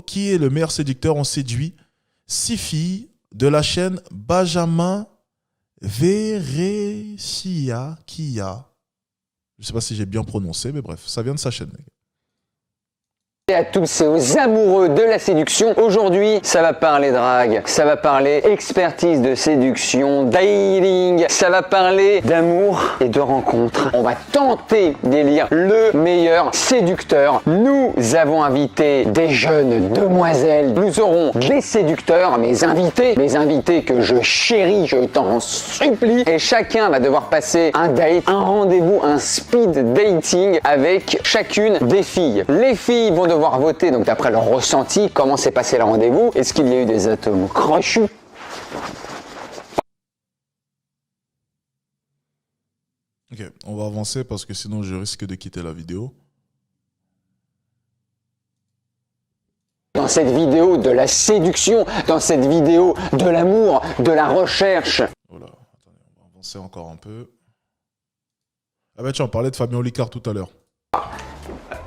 qui est le meilleur séducteur. On séduit 6 filles de la chaîne Benjamin Verrecchia. Je ne sais pas si j'ai bien prononcé, mais bref, ça vient de sa chaîne. Et à tous et aux amoureux de la séduction, aujourd'hui ça va parler drague, ça va parler expertise de séduction, dating, ça va parler d'amour et de rencontres. On va tenter d'élire le meilleur séducteur. Nous avons invité des jeunes demoiselles, nous aurons des séducteurs, mes invités que je chéris, je t'en supplie, et chacun va devoir passer un date, un rendez-vous, un speed dating avec chacune des filles. Les filles vont devoir voter donc d'après leur ressenti, comment s'est passé le rendez-vous, est-ce qu'il y a eu des atomes crochus. Ok, on va avancer parce que sinon je risque de quitter la vidéo. Dans cette vidéo de la séduction, dans cette vidéo de l'amour, de la recherche. Voilà, attendez, on va avancer encore un peu. Ah bah tiens, on parlait de Fabien Olicard tout à l'heure.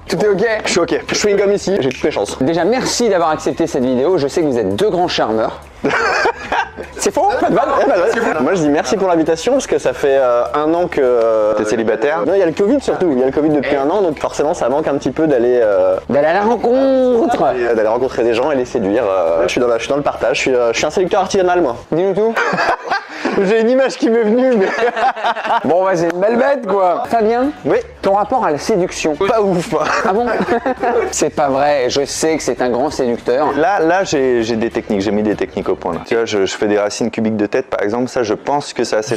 Tout est ok? Je suis ok. Je suis une gomme ici, j'ai toutes les chances. Déjà, merci d'avoir accepté cette vidéo. Je sais que vous êtes deux grands charmeurs. C'est faux? Pas de vanne? Moi je dis merci pour l'invitation parce que ça fait 1 an que t'es célibataire. Non, il y a le Covid surtout, il y a le Covid depuis 1 an, donc forcément ça manque un petit peu d'aller D'aller à la rencontre. d'aller rencontrer des gens et les séduire. Je suis dans le partage, je suis un séducteur artisanal moi. Dis-nous tout. J'ai une image qui m'est venue mais... Bon, bah, c'est une belle bête, quoi. Fabien, Oui. ton rapport à la séduction. Pas ouf. Ah bon? C'est pas vrai, je sais que c'est un grand séducteur. Là j'ai des techniques, j'ai mis des techniques au point là. Tu vois, je fais des racines cubiques de tête par exemple, ça je pense que c'est assez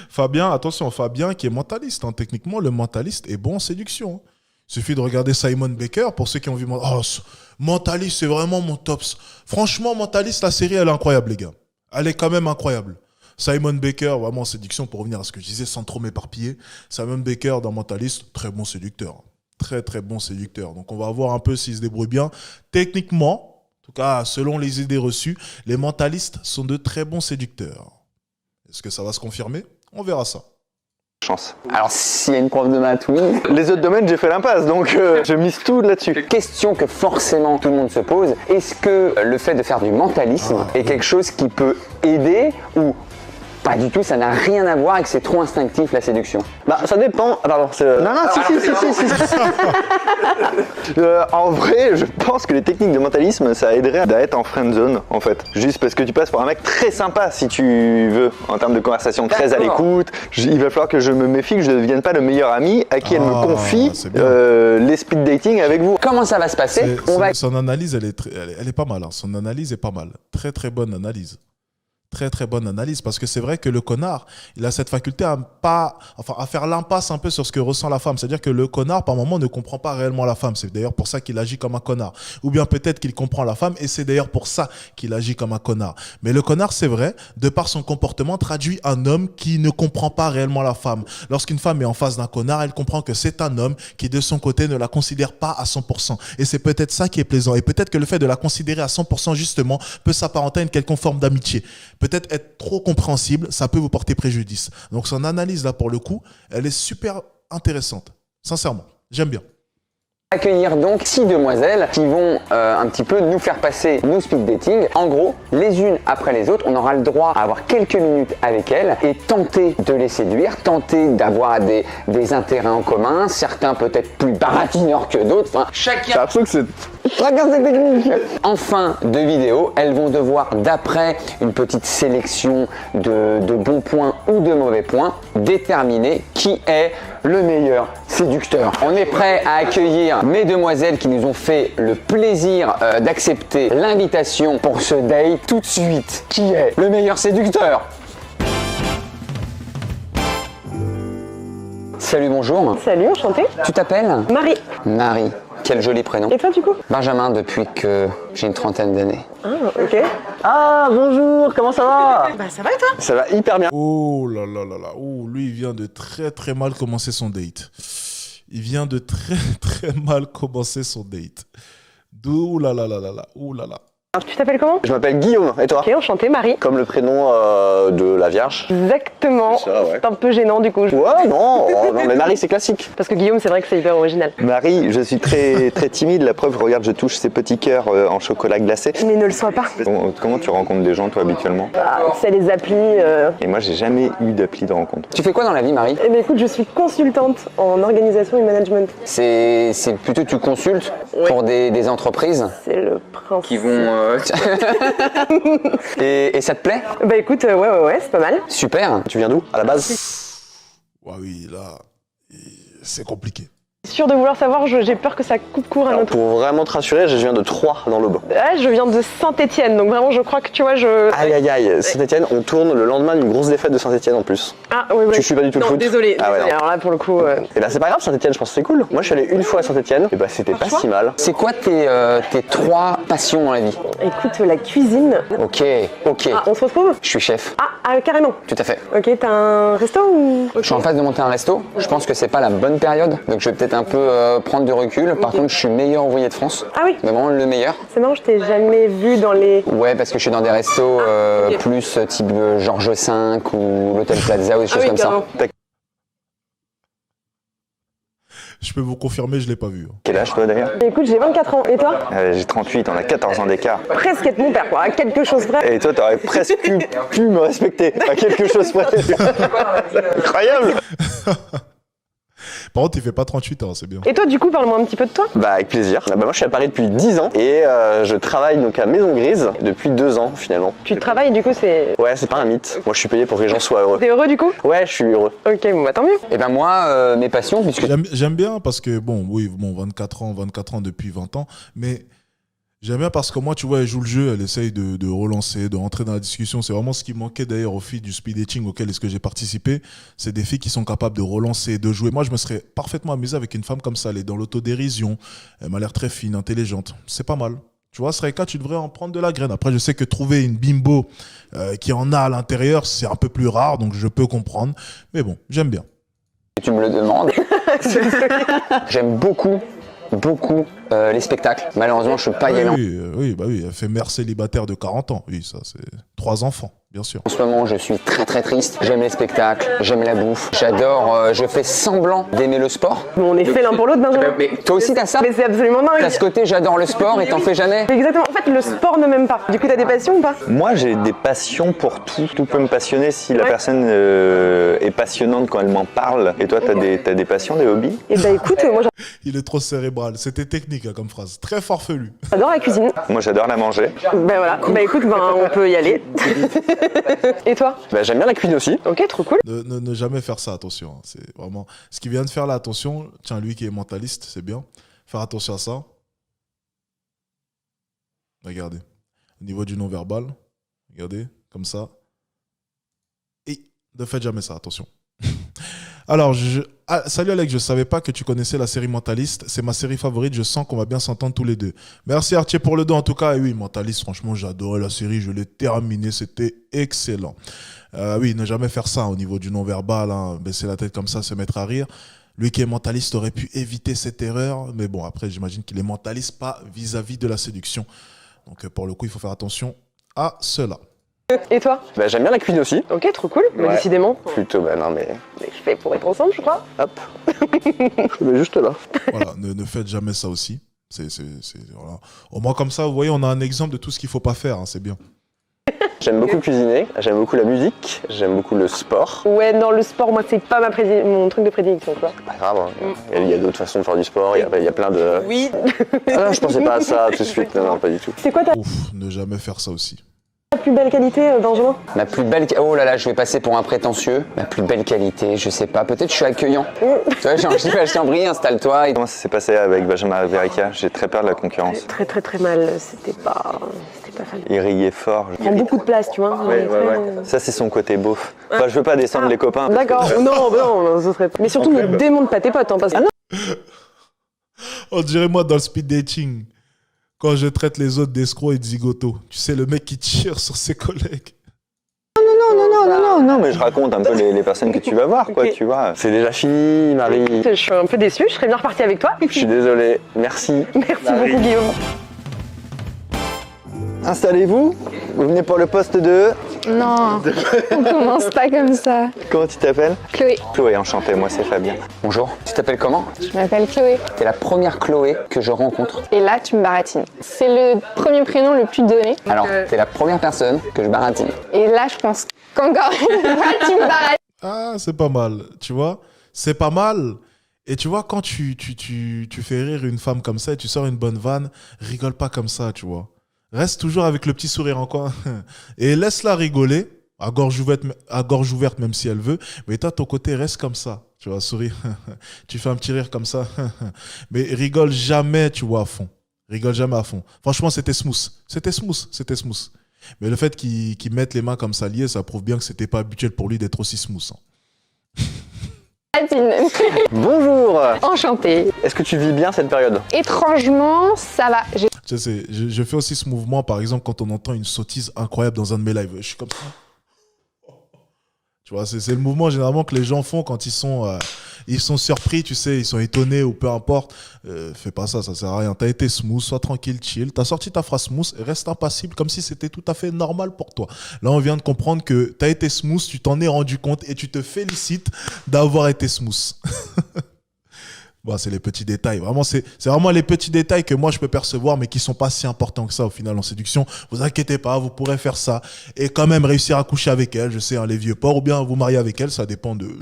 Fabien, attention, Fabien qui est mentaliste. Hein. Techniquement, le mentaliste est bon en séduction. Il suffit de regarder Simon Baker pour ceux qui ont vu. Oh, Mentaliste, c'est vraiment mon tops. Franchement, Mentaliste, la série, elle est incroyable, les gars. Elle est quand même incroyable. Simon Baker, vraiment en séduction, pour revenir à ce que je disais sans trop m'éparpiller. Simon Baker dans Mentaliste, très bon séducteur. Très, très bon séducteur. Donc, on va voir un peu s'il se débrouille bien. Techniquement, en tout cas, selon les idées reçues, les mentalistes sont de très bons séducteurs. Est-ce que ça va se confirmer? On verra ça. chance. Alors, s'il y a une prof de maths, oui. Les autres domaines, j'ai fait l'impasse, donc je mise tout là-dessus. Question que forcément tout le monde se pose, est-ce que le fait de faire du mentalisme est quelque chose qui peut aider ou pas du tout, ça n'a rien à voir et que c'est trop instinctif la séduction? Bah ça dépend. Ah, pardon, non, si. En vrai, je pense que les techniques de mentalisme, ça aiderait à être en friend zone, en fait. Juste parce que tu passes pour un mec très sympa, si tu veux, en termes de conversation, très à l'écoute. Il va falloir que je me méfie, que je ne devienne pas le meilleur ami à qui elle me confie les speed dating avec vous. Comment ça va se passer? Son analyse, elle est pas mal. Hein. Son analyse est pas mal. Très, très bonne analyse. Très bonne analyse, parce que c'est vrai que le connard, il a cette faculté à faire l'impasse un peu sur ce que ressent la femme. C'est-à-dire que le connard, par moment, ne comprend pas réellement la femme. C'est d'ailleurs pour ça qu'il agit comme un connard. Ou bien peut-être qu'il comprend la femme et c'est d'ailleurs pour ça qu'il agit comme un connard. Mais le connard, c'est vrai, de par son comportement, traduit un homme qui ne comprend pas réellement la femme. Lorsqu'une femme est en face d'un connard, elle comprend que c'est un homme qui, de son côté, ne la considère pas à 100%. Et c'est peut-être ça qui est plaisant. Et peut-être que le fait de la considérer à 100%, justement, peut s'apparenter à une quelconque forme d'amitié. Peut-être être trop compréhensible, ça peut vous porter préjudice. Donc son analyse là pour le coup, elle est super intéressante. Sincèrement, j'aime bien. Accueillir donc 6 demoiselles qui vont un petit peu nous faire passer nos speed dating. En gros, les unes après les autres, on aura le droit à avoir quelques minutes avec elles et tenter de les séduire, tenter d'avoir des intérêts en commun, certains peut-être plus baratineurs que d'autres. Enfin, chacun ses techniques. En fin de vidéo, elles vont devoir, d'après une petite sélection de bons points ou de mauvais points, déterminer qui est le meilleur séducteur. On est prêt à accueillir mes demoiselles qui nous ont fait le plaisir d'accepter l'invitation pour ce date tout de suite. Qui est le meilleur séducteur? Salut, bonjour. Salut, enchantée. Tu t'appelles? Marie. Marie. Quel joli prénom. Et toi du coup? Benjamin, depuis que j'ai une trentaine d'années. Ah, ok. Ah, bonjour, comment ça va? Bah ça va et toi? Ça va hyper bien. Oh là là là là. Oh, lui, il vient de très mal commencer son date. Il vient de très mal commencer son date. Ouh là là là là là. Ouh là là. Tu t'appelles comment? Je m'appelle Guillaume, et toi? Ok, enchantée, Marie. Comme le prénom de la Vierge. Exactement. C'est ça, ouais. C'est un peu gênant du coup. Ouais, non, oh, non, mais Marie c'est classique. Parce que Guillaume, c'est vrai que c'est hyper original. Marie, je suis très timide, la preuve, regarde, je touche ces petits cœurs en chocolat glacé. Mais ne le sois pas. Comment tu rencontres des gens toi habituellement? C'est les applis. Et moi j'ai jamais eu d'appli de rencontre. Tu fais quoi dans la vie, Marie? Eh bien écoute, je suis consultante en organisation et management. C'est plutôt tu consultes pour des entreprises C'est le principe. qui vont... et ça te plaît? Bah écoute, ouais, c'est pas mal. Super. Tu viens d'où à la base? Ouais, oui, là, c'est compliqué. Sûr de vouloir savoir, j'ai peur que ça coupe court à Alors, notre... pour vraiment te rassurer, je viens de Troyes dans l'Aube. Ah, je viens de Saint-Étienne, donc vraiment je crois que tu vois, Aïe aïe aïe, Saint-Etienne, on tourne le lendemain d'une grosse défaite de Saint-Etienne en plus. Ah oui, Tu suis pas du tout le non, foot? désolé. Ah ouais, non. Alors là pour le coup... Et bah c'est pas grave, Saint-Etienne, je pense que c'est cool. Moi je suis allé une fois à Saint-Etienne, et bah c'était pas si mal. C'est quoi tes 3 passions dans la vie? Écoute, la cuisine... Ok. Ah, on se retrouve? Je suis chef. Carrément. Tout à fait. Ok, t'as un resto ou... Je suis en phase de monter un resto. Je pense que c'est pas la bonne période, donc je vais peut-être un peu prendre du recul. Par contre, je suis meilleur ouvrier de France. Ah oui. Mais vraiment le meilleur. C'est marrant, je t'ai jamais vu dans les... Ouais, parce que je suis dans des restos ok. plus type Georges V ou l'Hôtel Plaza ou des choses comme carrément. ça. Je peux vous confirmer, je l'ai pas vu. Quel âge toi d'ailleurs? Écoute, j'ai 24 ans. Et toi? J'ai 38, on a 14 ans d'écart. Presque être mon père, quoi. À quelque chose près. Et toi t'aurais presque pu me respecter, à quelque chose près. Incroyable. Par contre, il fait pas 38 ans, c'est bien. Et toi, du coup, parle-moi un petit peu de toi. Bah avec plaisir. Bah, moi je suis à Paris depuis 10 ans et je travaille donc à Maison Grise depuis 2 ans finalement. Tu travailles, du coup, c'est... Ouais, c'est pas un mythe. Moi je suis payé pour que les gens soient heureux. T'es heureux, du coup? Ouais, je suis heureux. Ok, bon, bah tant mieux. Et ben moi, mes passions, puisque J'aime bien parce que, bon, 24 ans depuis 20 ans, mais j'aime bien parce que moi, tu vois, elle joue le jeu, elle essaye de relancer, de rentrer dans la discussion. C'est vraiment ce qui manquait d'ailleurs aux filles du speed dating auquel est-ce que j'ai participé. C'est des filles qui sont capables de relancer, de jouer. Moi, je me serais parfaitement amusé avec une femme comme ça. Elle est dans l'autodérision. Elle m'a l'air très fine, intelligente. C'est pas mal. Tu vois, Sreika, tu devrais en prendre de la graine. Après, je sais que trouver une bimbo qui en a à l'intérieur, c'est un peu plus rare, donc je peux comprendre. Mais bon, j'aime bien. tu me le demandes, j'aime beaucoup les spectacles. Malheureusement, je ne peux pas y aller. Oui, elle fait mère célibataire de 40 ans. Oui, ça, c'est 3 enfants, bien sûr. En ce moment, je suis très triste. J'aime les spectacles, j'aime la bouffe. J'adore, je fais semblant d'aimer le sport. Bon, on est fait l'un pour l'autre, Benjamin. Mais toi aussi, t'as ça? Mais c'est absolument dingue. T'as ce côté, j'adore le sport et t'en fais jamais? Exactement. En fait, le sport ne m'aime pas. Du coup, t'as des passions ou pas? Moi, j'ai des passions pour tout. Tout peut me passionner si la personne est passionnante quand elle m'en parle. Et toi, t'as des passions, des hobbies? Eh bah écoute, moi Il est trop cérébral. C'était technique hein, comme phrase. Très farfelu. j'adore la cuisine. Moi, j'adore la manger. Ben voilà. Bah écoute, on peut y aller. Et toi? Bah, j'aime bien la cuisine aussi. Ok, trop cool. Ne jamais faire ça, attention. Hein. C'est vraiment ce qu'il vient de faire là, attention. Tiens, lui qui est mentaliste, c'est bien. Faire attention à ça. Regardez. Au niveau du non-verbal, regardez, comme ça. Et ne faites jamais ça, attention. Alors, salut Alex, je savais pas que tu connaissais la série Mentaliste. C'est ma série favorite, je sens qu'on va bien s'entendre tous les deux. Merci Arthur pour le don en tout cas. Et oui, Mentaliste, franchement, j'ai adoré la série, je l'ai terminée, c'était excellent. Oui, ne jamais faire ça au niveau du non-verbal, hein, baisser la tête comme ça, se mettre à rire. Lui qui est mentaliste aurait pu éviter cette erreur, mais bon, après, j'imagine qu'il est mentaliste, pas vis-à-vis de la séduction. Donc, pour le coup, il faut faire attention à cela. Et toi? Bah, j'aime bien la cuisine aussi. Ok, trop cool. Mais Ouais. décidément. Plutôt, bah non mais... Mais je fais pour être ensemble, je crois. Hop. Je mets juste là. Voilà, ne faites jamais ça aussi. Voilà. Au moins, comme ça, vous voyez, on a un exemple de tout ce qu'il ne faut pas faire, hein, c'est bien. J'aime beaucoup cuisiner, j'aime beaucoup la musique, j'aime beaucoup le sport. Ouais, dans le sport, moi, c'est pas mon truc de prédilection, tu vois. Pas grave, hein. Il y a d'autres façons de faire du sport, il y a plein de... Oui. Ah non, je pensais pas à ça tout de suite, non, pas du tout. C'est quoi ta Ouf, ne jamais faire ça aussi. plus belle qualité, Benjamin? Ma plus belle... Oh là là, je vais passer pour un prétentieux. Ma plus belle qualité, je sais pas. Peut-être je suis accueillant. Tu vois, je t'en prie, installe-toi. Comment ça s'est passé avec Benjamin Verica? J'ai très peur de la concurrence. Très très très mal, c'était pas fun. Il riait fort. Il prend beaucoup de place, tu vois. Ouais. Ça, c'est son côté beauf. Enfin, je veux pas descendre les copains. D'accord, non, ce serait... Mais surtout, ne démonte pas tes potes, hein, parce que... On dirait moi dans le speed dating, quand je traite les autres d'escrocs et de zigotos. Tu sais, le mec qui tire sur ses collègues. Non, mais je raconte un peu les personnes que tu vas voir, quoi, tu vois. C'est déjà fini, Marie. Je suis un peu déçue, je serais bien repartie avec toi. Je suis désolé. Merci. Merci beaucoup, Guillaume. Installez-vous. Vous venez pour le poste 2. Non, on commence pas comme ça. Comment tu t'appelles? Chloé, Chloé, enchanté, moi c'est Fabien. Bonjour, tu t'appelles comment? je m'appelle Chloé. T'es la première Chloé que je rencontre. Et là, tu me baratines. C'est le premier prénom le plus donné. Alors, t'es la première personne que je baratine. Et là, je pense qu'encore une fois, tu me baratines. Ah, c'est pas mal, tu vois. C'est pas mal. Et tu vois, quand tu fais rire une femme comme ça et tu sors une bonne vanne, rigole pas comme ça, tu vois. Reste toujours avec le petit sourire en coin. Et laisse-la rigoler, à gorge ouverte même si elle veut. Mais toi, ton côté, reste comme ça. Tu vois, sourire. Tu fais un petit rire comme ça. Mais rigole jamais, tu vois, à fond. Rigole jamais à fond. Franchement, c'était smooth. C'était smooth. C'était smooth. Mais le fait qu'il mette les mains comme ça liées, ça prouve bien que c'était pas habituel pour lui d'être aussi smooth. Hein. Bonjour. Enchantée. Est-ce que tu vis bien cette période? Étrangement, ça va. Tu sais, je fais aussi ce mouvement, par exemple, quand on entend une sottise incroyable dans un de mes lives. Je suis comme ça. Tu vois, c'est le mouvement généralement que les gens font quand ils sont surpris, tu sais, ils sont étonnés ou peu importe. Fais pas ça, ça sert à rien. T'as été smooth, sois tranquille, chill. T'as sorti ta phrase smooth et reste impassible comme si c'était tout à fait normal pour toi. Là, on vient de comprendre que t'as été smooth, tu t'en es rendu compte et tu te félicites d'avoir été smooth. Bon, c'est les petits détails. Vraiment, c'est vraiment les petits détails que moi je peux percevoir, mais qui sont pas si importants que ça au final en séduction. Vous inquiétez pas, vous pourrez faire ça et quand même réussir à coucher avec elle. Je sais, hein, les vieux porcs, ou bien vous marier avec elle, ça dépend de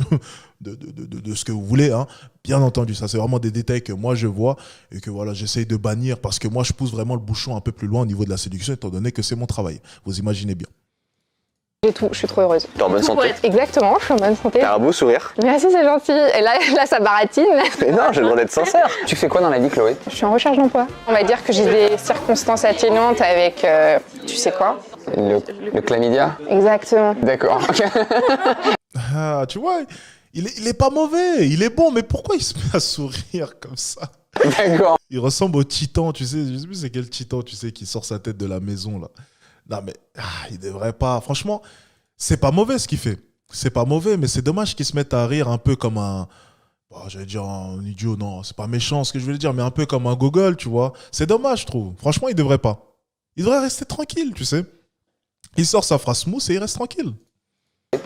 ce que vous voulez. Hein. Bien entendu, ça c'est vraiment des détails que moi je vois et que voilà, j'essaye de bannir parce que moi je pousse vraiment le bouchon un peu plus loin au niveau de la séduction, étant donné que c'est mon travail. Vous imaginez bien. J'ai tout, je suis trop heureuse. T'es en bonne santé? Exactement, je suis en bonne santé. T'as un beau sourire. Merci, c'est gentil. Et là ça baratine. Mais non, j'ai le droit d'être sincère. Tu fais quoi dans la vie, Chloé? Je suis en recherche d'emploi. On va dire que j'ai des circonstances atténuantes avec, tu sais quoi? Le chlamydia? Exactement. D'accord. Ah, tu vois, il est pas mauvais, il est bon, mais pourquoi il se met à sourire comme ça? D'accord. Il ressemble au titan, tu sais, je sais plus c'est quel titan, tu sais, qui sort sa tête de la maison, là. Non, mais il devrait pas. Franchement, c'est pas mauvais ce qu'il fait. C'est pas mauvais, mais c'est dommage qu'il se mette à rire un peu comme un. Bon, j'allais dire un idiot, non, c'est pas méchant ce que je voulais dire, mais un peu comme un gogol, tu vois. C'est dommage, je trouve. Franchement, il devrait pas. Il devrait rester tranquille, tu sais. Il sort sa phrase smooth et il reste tranquille.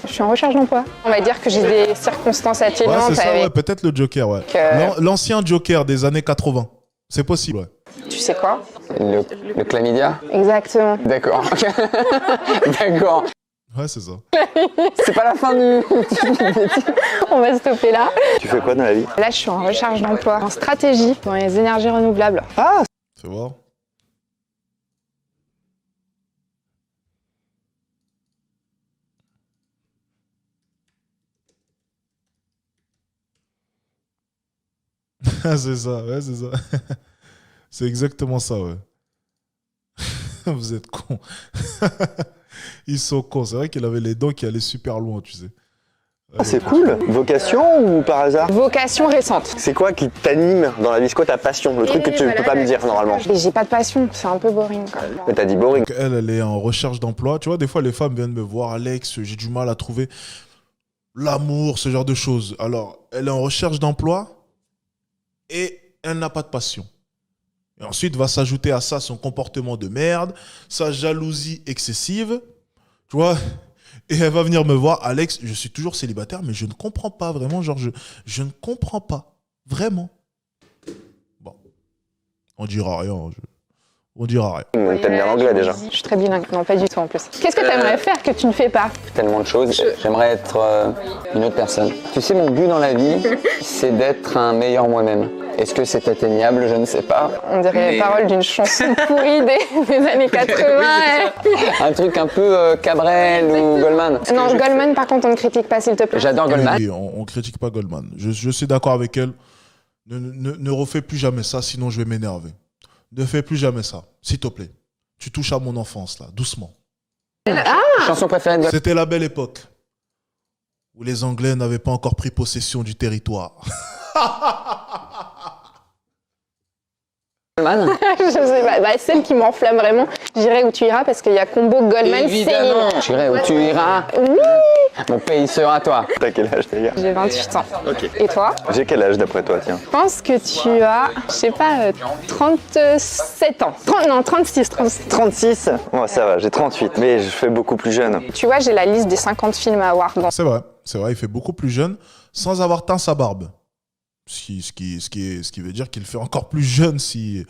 Je suis en recherche d'emploi. On va dire que j'ai des circonstances Ouais, atténuantes c'est ça, avec, ouais, peut-être le Joker, ouais. L'ancien Joker des années 80. C'est possible, ouais. tu sais quoi? Le chlamydia? Exactement. D'accord. D'accord. Ouais, c'est ça. C'est pas la fin du... On va stopper là. Tu fais quoi dans la vie? Là, je suis en recherche d'emploi, en stratégie dans les énergies renouvelables. Ah, Fais voir. C'est ça, ouais, c'est ça. C'est exactement ça, ouais. Vous êtes cons. Ils sont cons. C'est vrai qu'il avait les dents qui allaient super loin, tu sais. c'est cool. Vocation ou par hasard? Vocation récente. C'est quoi qui t'anime dans la vie? C'est quoi ta passion? Le truc que tu ne peux pas me dire normalement. Et j'ai pas de passion, c'est un peu boring quand même. Mais t'as dit boring. Donc, elle est en recherche d'emploi. Tu vois, des fois, les femmes viennent me voir, Alex, j'ai du mal à trouver l'amour, ce genre de choses. Alors, elle est en recherche d'emploi et elle n'a pas de passion. Et ensuite, va s'ajouter à ça son comportement de merde, sa jalousie excessive, tu vois. Et elle va venir me voir, Alex, je suis toujours célibataire, mais je ne comprends pas vraiment, genre, je ne comprends pas, vraiment. Bon, on dira rien, on dira rien. T'aimes bien l'anglais déjà. Je suis très bilingue, non pas du tout en plus. Qu'est-ce que t'aimerais faire que tu ne fais pas? Tellement de choses. J'aimerais être une autre personne. Tu sais, mon but dans la vie, c'est d'être un meilleur moi-même. Est-ce que c'est atteignable? Je ne sais pas. On dirait les paroles d'une chanson pourrie des années 80. Un truc un peu Cabrel ou Goldman. Non, Goldman, par contre, on ne critique pas, s'il te plaît. J'adore Goldman. Oui, on critique pas Goldman. Je suis d'accord avec elle. Ne refais plus jamais ça, sinon je vais m'énerver. Ne fais plus jamais ça, s'il te plaît. Tu touches à mon enfance, là, doucement. Chanson préférée de Goldman. C'était la belle époque où les Anglais n'avaient pas encore pris possession du territoire. Goldman. Je sais pas. Bah, celle qui m'enflamme vraiment, j'irai où tu iras parce qu'il y a combo Goldman Céline. J'irai où tu iras. Oui. Mon pays sera toi. T'as quel âge d'ailleurs? J'ai 28 ans. Ok. Et toi? J'ai quel âge d'après toi, tiens? Je pense que tu as, je sais pas, 37 ans. Non, 36. 36? Moi ça va, j'ai 38, mais je fais beaucoup plus jeune. Tu vois, j'ai la liste des 50 films à voir. C'est vrai, il fait beaucoup plus jeune sans avoir teint sa barbe. Ce qui veut dire qu'il fait encore plus jeune s'il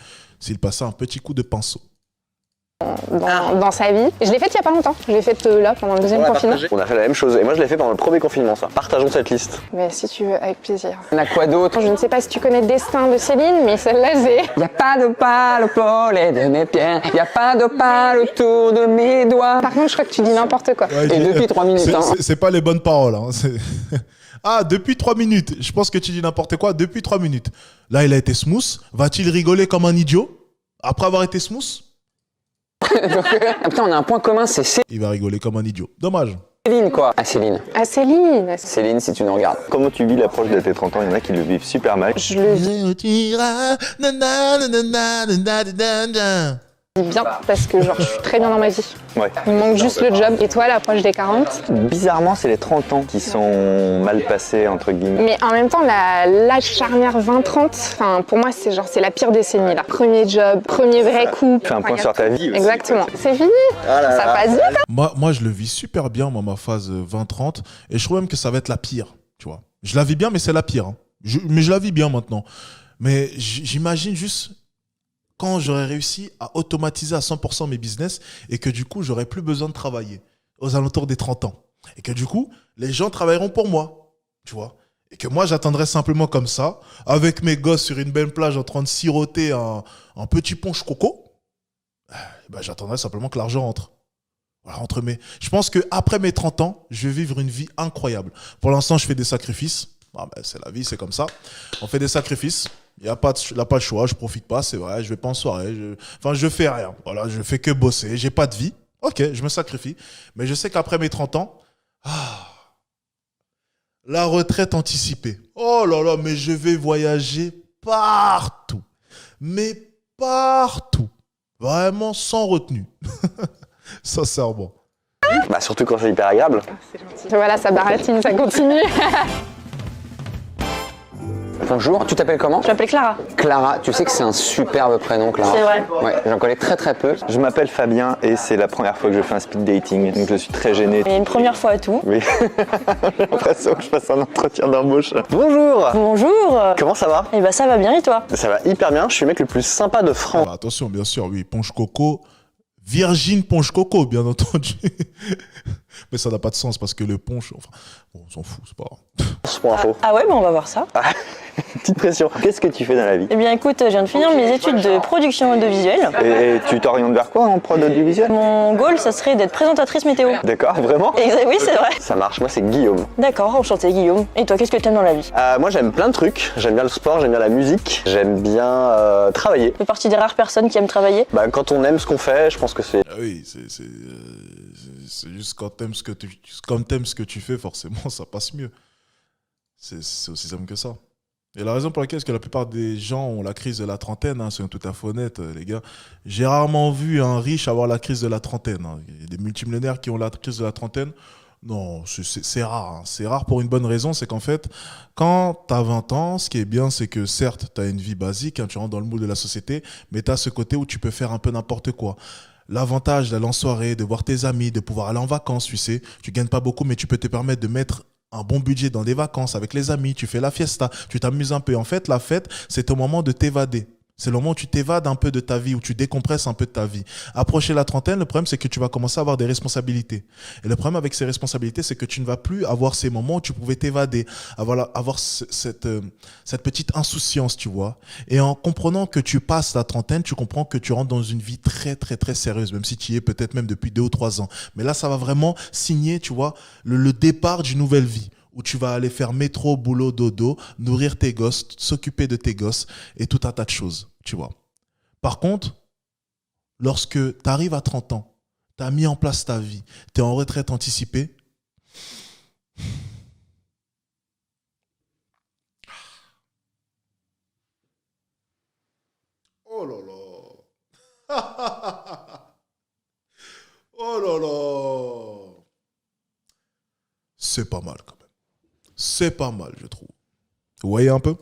passait un petit coup de pinceau. Dans sa vie. Je l'ai faite il y a pas longtemps. Je l'ai faite là pendant le deuxième confinement. On a fait la même chose, et moi je l'ai fait pendant le premier confinement, ça. Partageons cette liste. Mais si tu veux, avec plaisir. On a quoi d'autre? Je ne sais pas si tu connais le destin de Céline, mais celle-là, j'ai. Y a pas d'opale au pollet de mes pieds. Y a pas d'opale autour de mes doigts. Par contre, je crois que tu dis n'importe quoi. Ouais, Et depuis 3 minutes, hein. C'est pas les bonnes paroles. Hein. Ah, depuis 3 minutes. Je pense que tu dis n'importe quoi. Depuis 3 minutes. Là, il a été smooth. Va-t-il rigoler comme un idiot après avoir été smooth? Putain, on a un point commun, c'est Il va rigoler comme un idiot. Dommage. Céline, quoi. Ah, Céline. Ah, Céline. Céline, si tu nous regardes. Comment tu vis l'approche de tes 30 ans? Il y en a qui le vivent super mal. Je le vis bien parce que genre, je suis très bien dans ma vie. Ouais. Il me manque juste le job. Et toi, à l'approche des 40. Bizarrement, c'est les 30 ans qui sont mal passés, entre guillemets. Mais en même temps, l'âge charnière 20-30, enfin, pour moi, c'est genre, c'est la pire décennie là. Premier job, premier vrai coup. Fais un point sur ta vie aussi. Exactement. C'est fini. Ça passe vite. Moi, je le vis super bien, moi, ma phase 20-30. Et je trouve même que ça va être la pire, tu vois. Je la vis bien, mais c'est la pire. Hein. Mais je la vis bien maintenant. Mais j'imagine juste quand j'aurais réussi à automatiser à 100% mes business et que du coup, j'aurais plus besoin de travailler aux alentours des 30 ans. Et que du coup, les gens travailleront pour moi, tu vois. Et que moi, j'attendrai simplement comme ça, avec mes gosses sur une belle plage en train de siroter un petit punch coco. Ben, j'attendrai simplement que l'argent entre. Voilà, je pense qu'après mes 30 ans, je vais vivre une vie incroyable. Pour l'instant, je fais des sacrifices. Ah ben, c'est la vie, c'est comme ça. On fait des sacrifices. Il n'y a pas le choix, je profite pas, c'est vrai, je vais pas en soirée. Je fais rien. Voilà, je fais que bosser. J'ai pas de vie. Ok, je me sacrifie. Mais je sais qu'après mes 30 ans, la retraite anticipée. Oh là là, mais je vais voyager partout. Mais partout. Vraiment sans retenue. Sincèrement. Bah, surtout quand c'est hyper agréable. Voilà, ça baratine, ça continue. Bonjour, tu t'appelles comment? Je m'appelle Clara. Clara, tu sais que c'est un superbe prénom, Clara. C'est vrai. Ouais, j'en connais très très peu. Je m'appelle Fabien et c'est la première fois que je fais un speed dating, donc je suis très gêné. Il y a une première fois à tout. Oui, j'ai l'impression que je fasse un entretien d'embauche. Bonjour. Bonjour. Comment ça va? Eh ben ça va bien et toi? Ça va hyper bien, je suis le mec le plus sympa de France. Ah bah, attention, bien sûr, oui, Ponche Coco. Virgin Ponche Coco, bien entendu. Mais ça n'a pas de sens parce que le ponche, enfin, bon, on s'en fout, c'est pas grave. Pour info. Ah ouais, ben on va voir ça. Petite pression. Qu'est-ce que tu fais dans la vie? Eh bien écoute, je viens de finir mes études de production audiovisuelle. Et tu t'orientes vers quoi en prod audiovisuel? Mon goal, ça serait d'être présentatrice météo. D'accord, vraiment? Oui, c'est vrai. Ça marche, moi c'est Guillaume. D'accord, enchanté Guillaume. Et toi, qu'est-ce que t'aimes dans la vie? Moi j'aime plein de trucs, j'aime bien le sport, j'aime bien la musique, j'aime bien travailler. Tu fais partie des rares personnes qui aiment travailler. Bah, quand on aime ce qu'on fait, je pense que c'est... Ah oui, c'est juste quand t'aimes ce que tu fais, forcément, ça passe mieux. C'est aussi simple que ça. Et la raison pour laquelle est-ce que la plupart des gens ont la crise de la trentaine, hein, soyons tout à fait honnêtes, les gars, j'ai rarement vu un riche avoir la crise de la trentaine. Hein. Il y a des multimillionnaires qui ont la crise de la trentaine. Non, c'est rare. Hein. C'est rare pour une bonne raison, c'est qu'en fait, quand tu as 20 ans, ce qui est bien, c'est que certes, tu as une vie basique, hein, tu rentres dans le moule de la société, mais tu as ce côté où tu peux faire un peu n'importe quoi. L'avantage d'aller en soirée, de voir tes amis, de pouvoir aller en vacances, tu sais, tu gagnes pas beaucoup, mais tu peux te permettre de mettre un bon budget dans des vacances avec les amis, tu fais la fiesta, tu t'amuses un peu. En fait, la fête, c'est au moment de t'évader. C'est le moment où tu t'évades un peu de ta vie, où tu décompresses un peu de ta vie. Approcher la trentaine, le problème, c'est que tu vas commencer à avoir des responsabilités. Et le problème avec ces responsabilités, c'est que tu ne vas plus avoir ces moments où tu pouvais t'évader, avoir cette petite insouciance, tu vois. Et en comprenant que tu passes la trentaine, tu comprends que tu rentres dans une vie très, très, très sérieuse, même si tu y es peut-être même depuis 2 ou 3 ans. Mais là, ça va vraiment signer, tu vois, le départ d'une nouvelle vie, où tu vas aller faire métro, boulot, dodo, nourrir tes gosses, s'occuper de tes gosses et tout un tas de choses, tu vois. Par contre, lorsque tu arrives à 30 ans, tu as mis en place ta vie, tu es en retraite anticipée, oh là là Oh là là. C'est pas mal quand même. C'est pas mal, je trouve. Vous voyez un peu?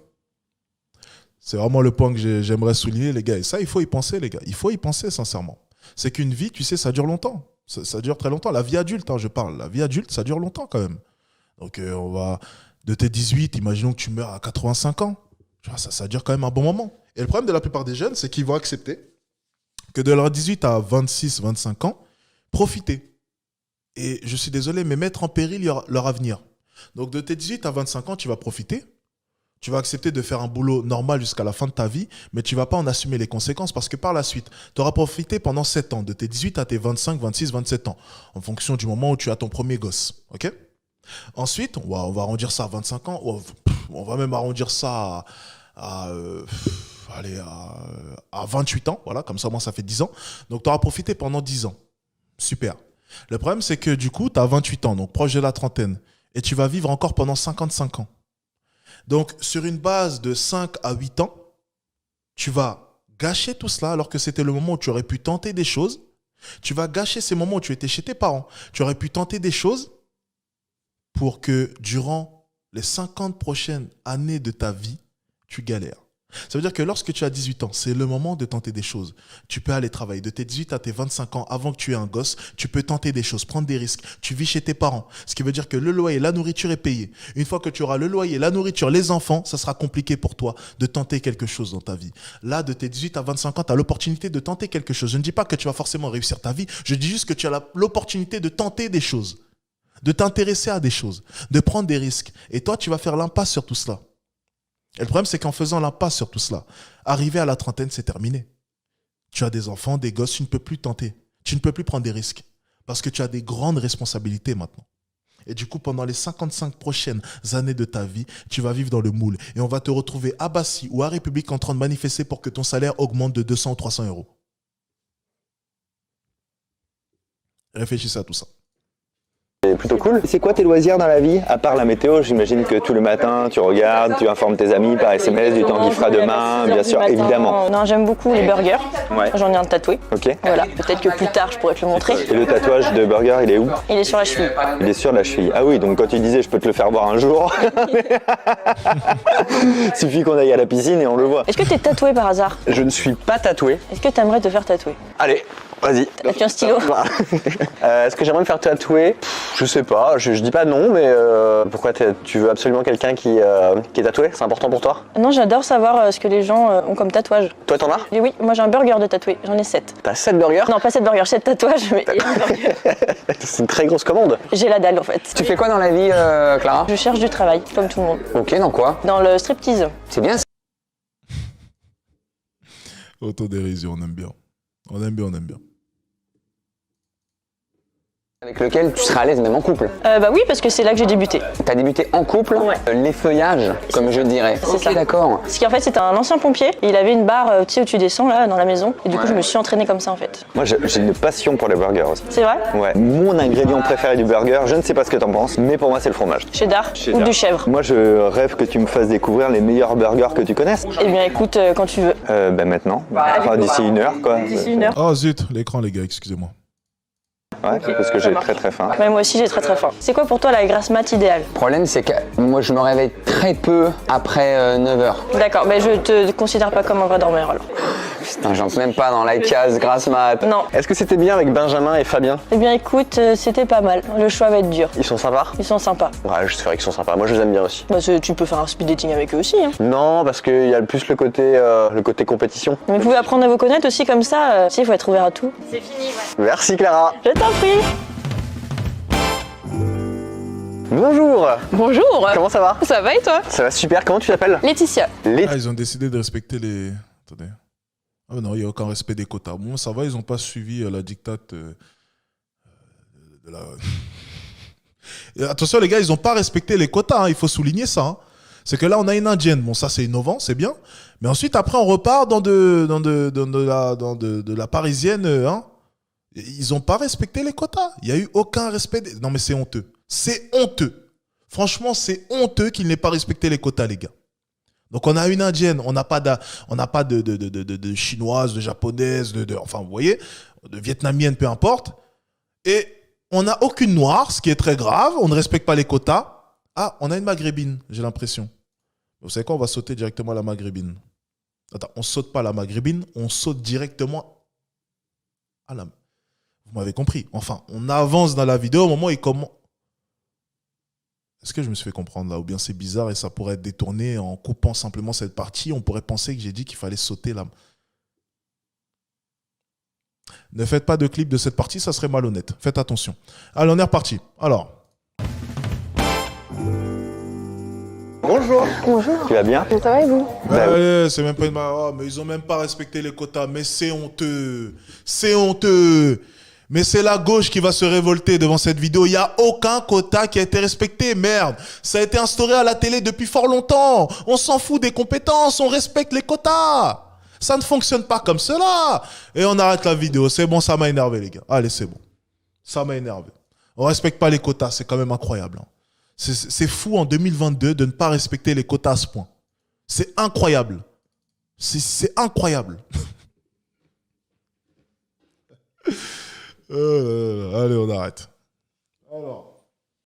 C'est vraiment le point que j'aimerais souligner, les gars. Et ça, il faut y penser, les gars. Il faut y penser, sincèrement. C'est qu'une vie, tu sais, ça dure longtemps. Ça dure très longtemps. La vie adulte, hein, je parle. La vie adulte, ça dure longtemps quand même. Donc, on va... De tes 18, imaginons que tu meurs à 85 ans. Tu vois, ça dure quand même un bon moment. Et le problème de la plupart des jeunes, c'est qu'ils vont accepter que de leurs 18 à 26, 25 ans, profiter. Et je suis désolé, mais mettre en péril leur avenir. Donc, de tes 18 à 25 ans, tu vas profiter. Tu vas accepter de faire un boulot normal jusqu'à la fin de ta vie, mais tu ne vas pas en assumer les conséquences parce que par la suite, tu auras profité pendant 7 ans, de tes 18 à tes 25, 26, 27 ans, en fonction du moment où tu as ton premier gosse. Ok ? Ensuite, on va arrondir ça à 25 ans, on va même arrondir ça à 28 ans, voilà, comme ça, moi, ça fait 10 ans. Donc, tu auras profité pendant 10 ans. Super. Le problème, c'est que du coup, tu as 28 ans, donc proche de la trentaine, et tu vas vivre encore pendant 55 ans. Donc, sur une base de 5 à 8 ans, tu vas gâcher tout cela alors que c'était le moment où tu aurais pu tenter des choses. Tu vas gâcher ces moments où tu étais chez tes parents. Tu aurais pu tenter des choses pour que durant les 50 prochaines années de ta vie, tu galères. Ça veut dire que lorsque tu as 18 ans, c'est le moment de tenter des choses. Tu peux aller travailler. De tes 18 à tes 25 ans, avant que tu aies un gosse, tu peux tenter des choses, prendre des risques. Tu vis chez tes parents. Ce qui veut dire que le loyer, la nourriture est payé. Une fois que tu auras le loyer, la nourriture, les enfants, ça sera compliqué pour toi de tenter quelque chose dans ta vie. Là, de tes 18 à 25 ans, tu as l'opportunité de tenter quelque chose. Je ne dis pas que tu vas forcément réussir ta vie. Je dis juste que tu as l'opportunité de tenter des choses, de t'intéresser à des choses, de prendre des risques. Et toi, tu vas faire l'impasse sur tout cela. Et le problème, c'est qu'en faisant l'impasse sur tout cela, arrivé à la trentaine, c'est terminé. Tu as des enfants, des gosses, tu ne peux plus tenter. Tu ne peux plus prendre des risques. Parce que tu as des grandes responsabilités maintenant. Et du coup, pendant les 55 prochaines années de ta vie, tu vas vivre dans le moule. Et on va te retrouver à Bassy ou à République en train de manifester pour que ton salaire augmente de 200 ou 300 euros. Réfléchissez à tout ça. C'est plutôt cool. C'est quoi tes loisirs dans la vie? À part la météo, j'imagine que tout le matin, tu regardes, tu informes tes amis par SMS du temps qu'il fera demain, bien sûr, évidemment. Non, j'aime beaucoup les burgers. Ouais. J'en ai un tatoué. Ok. Voilà, peut-être que plus tard, je pourrais te le montrer. Et le tatouage de burger, il est où? Il est sur la cheville. Il est sur la cheville. Ah oui, donc quand tu disais je peux te le faire voir un jour, suffit qu'on aille à la piscine et on le voit. Est-ce que tu es tatoué par hasard? Je ne suis pas tatoué. Est-ce que tu aimerais te faire tatouer? Allez, vas-y. As-tu un stylo? Est-ce que j'aimerais me faire tatouer? Je sais pas, je dis pas non, mais pourquoi tu veux absolument quelqu'un qui est tatoué? C'est important pour toi? Non, j'adore savoir ce que les gens ont comme tatouage. Toi, t'en as? Et oui, moi j'ai un burger de tatoué, j'en ai 7. T'as 7 burgers? Non, pas 7 burgers, 7 tatouages, mais et un burger. C'est une très grosse commande. J'ai la dalle en fait. Tu fais quoi dans la vie, Clara? Je cherche du travail, comme tout le monde. Ok, dans quoi? Dans le striptease. C'est bien ça. Autodérision, on aime bien. On aime bien, on aime bien. Avec lequel tu seras à l'aise même en couple. Bah oui, parce que c'est là que j'ai débuté. T'as débuté en couple, Ouais. L'effeuillage, comme je dirais. C'est Ok, ça. d'accord. Parce qu'en fait, c'était un ancien pompier, et il avait une barre, tu sais, où tu descends là, dans la maison. Et du coup, je me suis entraînée comme ça en fait. Moi, j'ai une passion pour les burgers aussi. C'est vrai? Ouais. Mon ingrédient préféré du burger, je ne sais pas ce que t'en penses, mais pour moi, c'est le fromage. Cheddar ou du chèvre? Moi, je rêve que tu me fasses découvrir les meilleurs burgers que tu connaisses. Eh bien, écoute, quand tu veux. Maintenant. Enfin, d'ici une heure, quoi. D'ici une heure. Oh zut, l'écran, les gars, excusez-moi. Ouais, parce que j'ai très très faim. Ouais, moi aussi, j'ai très très faim. C'est quoi pour toi la grasse mat idéale? Le problème, c'est que moi, je me réveille très peu après 9h. D'accord, mais je te considère pas comme un vrai dormeur alors. Putain, j'entre même pas dans la case grasse mat. Non. Est-ce que c'était bien avec Benjamin et Fabien? Eh bien, écoute, c'était pas mal. Le choix va être dur. Ils sont sympas? Ils sont sympas. Ouais, c'est vrai qu'ils sont sympas. Moi, je les aime bien aussi. Bah, tu peux faire un speed dating avec eux aussi. Hein. Non, parce qu'il y a plus le côté compétition. Mais vous pouvez apprendre à vous connaître aussi comme ça. Il faut être ouvert à tout. Merci Clara. Je t'en prie. Bonjour. Bonjour. Comment ça va? Ça va et toi? Ça va super. Comment tu t'appelles? Laetitia. Ah, ils ont décidé de respecter les... Attendez. Ah non, il n'y a aucun respect des quotas. Bon, ça va, ils n'ont pas suivi la dictate de la... Et attention les gars, ils n'ont pas respecté les quotas, hein, il faut souligner ça. Hein. C'est que là, on a une indienne. Bon, ça, c'est innovant, c'est bien. Mais ensuite, après, on repart dans de la parisienne. Hein. Ils n'ont pas respecté les quotas. Il n'y a eu aucun respect. Non, mais c'est honteux. C'est honteux. Franchement, c'est honteux qu'ils n'aient pas respecté les quotas, les gars. Donc on a une indienne, on n'a pas de chinoise, de japonaise, enfin vous voyez, de vietnamienne, peu importe. Et on n'a aucune noire, ce qui est très grave, on ne respecte pas les quotas. Ah, on a une maghrébine, j'ai l'impression. Vous savez quoi, on va sauter directement à la maghrébine. Attends, on saute pas à la maghrébine, on saute directement à la... Vous m'avez compris. Enfin, on avance dans la vidéo au moment où il commence... Est-ce que je me suis fait comprendre là? Ou bien c'est bizarre et ça pourrait être détourné en coupant simplement cette partie. On pourrait penser que j'ai dit qu'il fallait sauter là. Ne faites pas de clip de cette partie, ça serait malhonnête. Faites attention. Allez, on est reparti. Alors. Bonjour. Bonjour. Tu vas bien? Ça va et vous? Allez, c'est même pas une... Oh, mais ils ont même pas respecté les quotas. Mais c'est honteux. C'est honteux. Mais c'est la gauche qui va se révolter devant cette vidéo. Il n'y a aucun quota qui a été respecté. Merde. Ça a été instauré à la télé depuis fort longtemps. On s'en fout des compétences. On respecte les quotas. Ça ne fonctionne pas comme cela. Et on arrête la vidéo. C'est bon, ça m'a énervé, les gars. Allez, c'est bon. Ça m'a énervé. On ne respecte pas les quotas. C'est quand même incroyable. Hein. C'est fou en 2022 de ne pas respecter les quotas à ce point. C'est incroyable. C'est incroyable. Allez, on arrête. Alors.